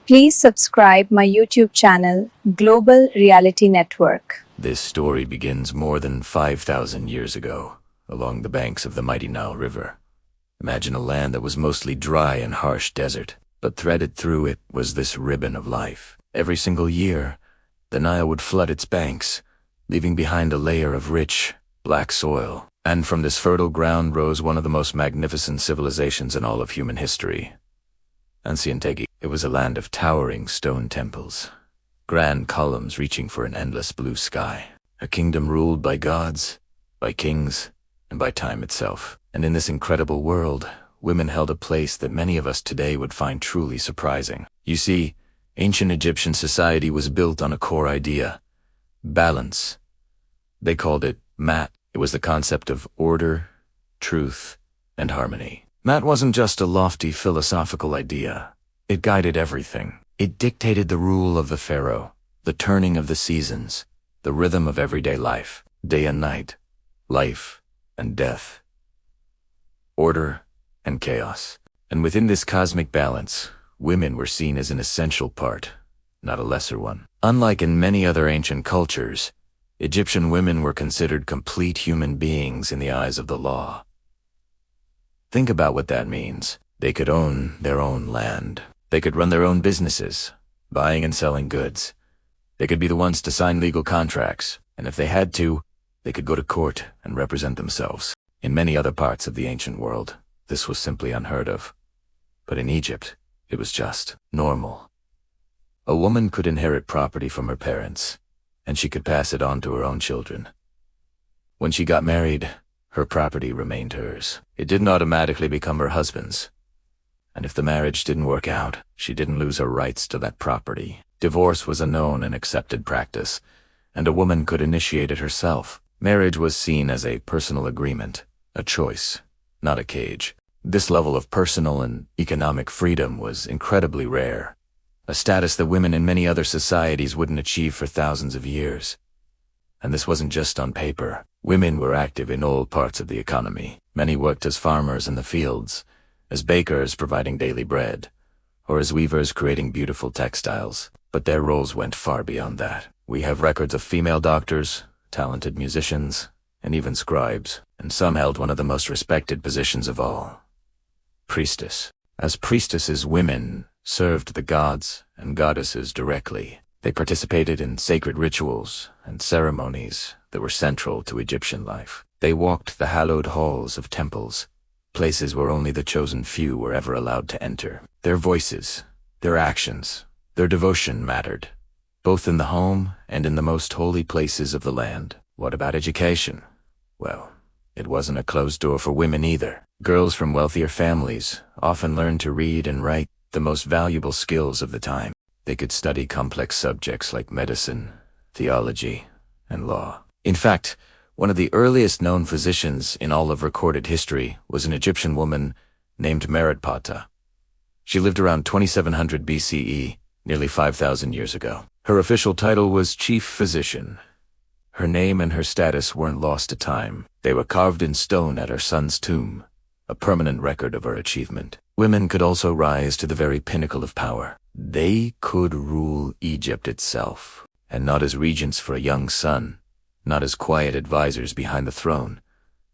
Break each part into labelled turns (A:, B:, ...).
A: Please subscribe my YouTube channel, Global Reality Network.
B: This story begins more than 5,000 years ago, along the banks of the mighty Nile River. Imagine a land that was mostly dry and harsh desert, but threaded through it was this ribbon of life. Every single year, the Nile would flood its banks, leaving behind a layer of rich, black soil. And from this fertile ground rose one of the most magnificent civilizations in all of human history. Thay. It was a land of towering stone temples, grand columns reaching for an endless blue sky. A kingdom ruled by gods, by kings, and by time itself. And in this incredible world, women held a place that many of us today would find truly surprising. You see, ancient Egyptian society was built on a core idea: balance. They called it mat. It was the concept of order, truth, and harmony. Mat wasn't just a lofty philosophical idea. It guided everything. It dictated the rule of the pharaoh, the turning of the seasons, the rhythm of everyday life, day and night, life and death, order and chaos. And within this cosmic balance, women were seen as an essential part, not a lesser one. Unlike in many other ancient cultures, Egyptian women were considered complete human beings in the eyes of the law. Think about what that means. They could own their own land. They could run their own businesses, buying and selling goods. They could be the ones to sign legal contracts, and if they had to, they could go to court and represent themselves. In many other parts of the ancient world, this was simply unheard of. But in Egypt, it was just normal. A woman could inherit property from her parents, and she could pass it on to her own children. When she got married, her property remained hers. It didn't automatically become her husband's. And if the marriage didn't work out, she didn't lose her rights to that property. Divorce was a known and accepted practice, and a woman could initiate it herself. Marriage was seen as a personal agreement, a choice, not a cage. This level of personal and economic freedom was incredibly rare, a status that women in many other societies wouldn't achieve for thousands of years. And this wasn't just on paper. Women were active in all parts of the economy. Many worked as farmers in the fields, as bakers providing daily bread, or as weavers creating beautiful textiles. But their roles went far beyond that. We have records of female doctors, talented musicians, and even scribes, and some held one of the most respected positions of all: priestess. As priestesses, women served the gods and goddesses directly. They participated in sacred rituals and ceremonies that were central to Egyptian life. They walked the hallowed halls of temples, places where only the chosen few were ever allowed to enter. Their voices, their actions, their devotion mattered, both in the home and in the most holy places of the land. What about education? Well, it wasn't a closed door for women either. Girls from wealthier families often learned to read and write, the most valuable skills of the time. They could study complex subjects like medicine, theology, and law. In fact, one of the earliest known physicians in all of recorded history was an Egyptian woman named Mesopotamia. She lived around 2700 BCE, nearly 5,000 years ago. Her official title was chief physician. Her name and her status weren't lost to time. They were carved in stone at her son's tomb, a permanent record of her achievement. Women could also rise to the very pinnacle of power. They could rule Egypt itself, and not as regents for a young son, not as quiet advisors behind the throne,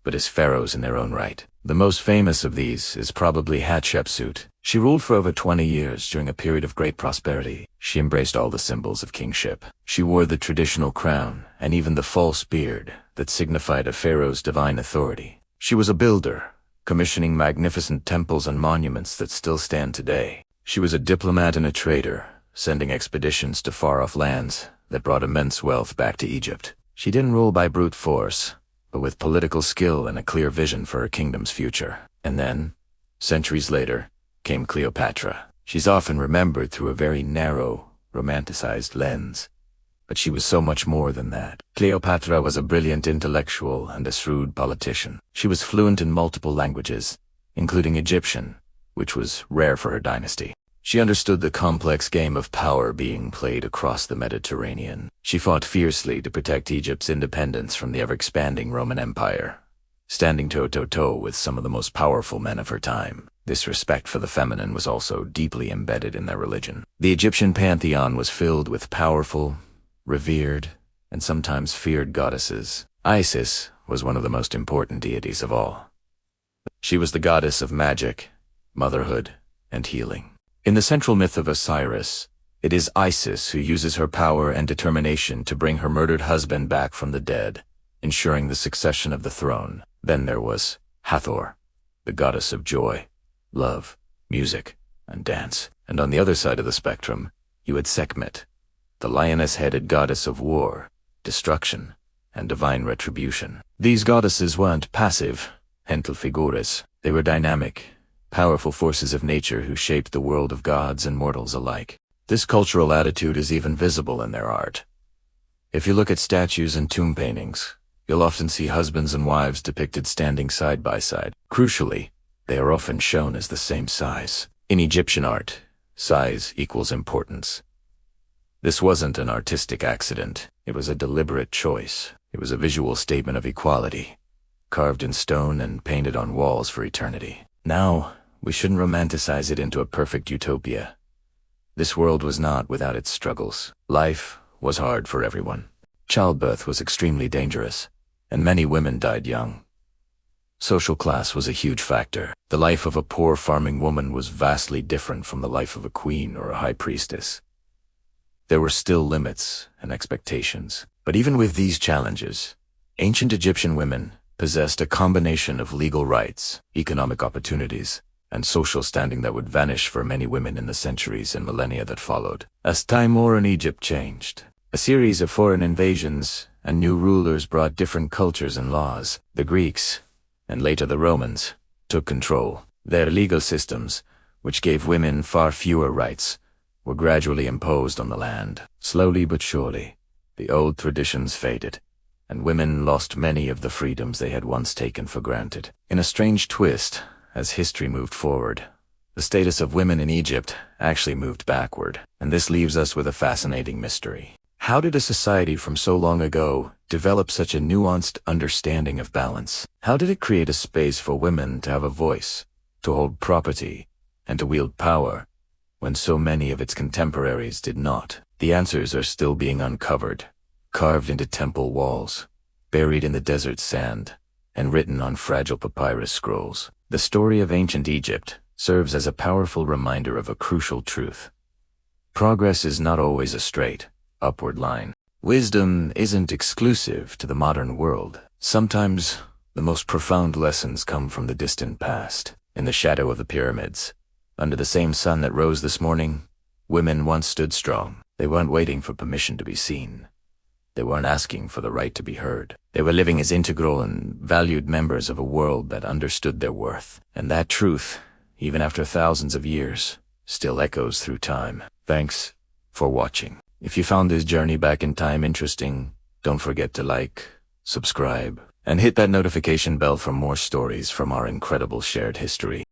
B: but as pharaohs in their own right. The most famous of these is probably Hatshepsut. She ruled for over 20 years during a period of great prosperity. She embraced all the symbols of kingship. She wore the traditional crown and even the false beard that signified a pharaoh's divine authority. She was a builder, commissioning magnificent temples and monuments that still stand today. She was a diplomat and a trader, sending expeditions to far-off lands that brought immense wealth back to Egypt. She didn't rule by brute force, but with political skill and a clear vision for her kingdom's future. And then, centuries later, came Cleopatra. She's often remembered through a very narrow, romanticized lens. But she was so much more than that. Cleopatra was a brilliant intellectual and a shrewd politician. She was fluent in multiple languages, including Egyptian, which was rare for her dynasty. She understood the complex game of power being played across the Mediterranean. She fought fiercely to protect Egypt's independence from the ever-expanding Roman Empire, standing toe-to-toe with some of the most powerful men of her time. This respect for the feminine was also deeply embedded in their religion. The Egyptian pantheon was filled with powerful, revered, and sometimes feared goddesses. Isis was one of the most important deities of all. She was the goddess of magic, motherhood, and healing. In the central myth of Osiris, it is Isis who uses her power and determination to bring her murdered husband back from the dead, ensuring the succession of the throne. Then there was Hathor, the goddess of joy, love, music, and dance. And on the other side of the spectrum, you had Sekhmet, the lioness-headed goddess of war, destruction, and divine retribution. These goddesses weren't passive, gentle figures. They were dynamic, powerful forces of nature who shaped the world of gods and mortals alike. This cultural attitude is even visible in their art. If you look at statues and tomb paintings, you'll often see husbands and wives depicted standing side by side. Crucially, they are often shown as the same size. In Egyptian art, size equals importance. This wasn't an artistic accident. It was a deliberate choice. It was a visual statement of equality, carved in stone and painted on walls for eternity. Now, we shouldn't romanticize it into a perfect utopia. This world was not without its struggles. Life was hard for everyone. Childbirth was extremely dangerous, and many women died young. Social class was a huge factor. The life of a poor farming woman was vastly different from the life of a queen or a high priestess. There were still limits and expectations. But even with these challenges, ancient Egyptian women possessed a combination of legal rights, economic opportunities, and social standing that would vanish for many women in the centuries and millennia that followed. As time in Egypt changed, a series of foreign invasions and new rulers brought different cultures and laws. The Greeks, and later the Romans, took control. Their legal systems, which gave women far fewer rights, were gradually imposed on the land. Slowly but surely, the old traditions faded, and women lost many of the freedoms they had once taken for granted. In a strange twist, as history moved forward, the status of women in Egypt actually moved backward, and this leaves us with a fascinating mystery. How did a society from so long ago develop such a nuanced understanding of balance? How did it create a space for women to have a voice, to hold property, and to wield power, when so many of its contemporaries did not? The answers are still being uncovered, carved into temple walls, buried in the desert sand, and written on fragile papyrus scrolls. The story of ancient Egypt serves as a powerful reminder of a crucial truth. Progress is not always a straight, upward line. Wisdom isn't exclusive to the modern world. Sometimes, the most profound lessons come from the distant past. In the shadow of the pyramids, under the same sun that rose this morning, women once stood strong. They weren't waiting for permission to be seen. They weren't asking for the right to be heard. They were living as integral and valued members of a world that understood their worth. And that truth, even after thousands of years, still echoes through time. Thanks for watching. If you found this journey back in time interesting, don't forget to like, subscribe, and hit that notification bell for more stories from our incredible shared history.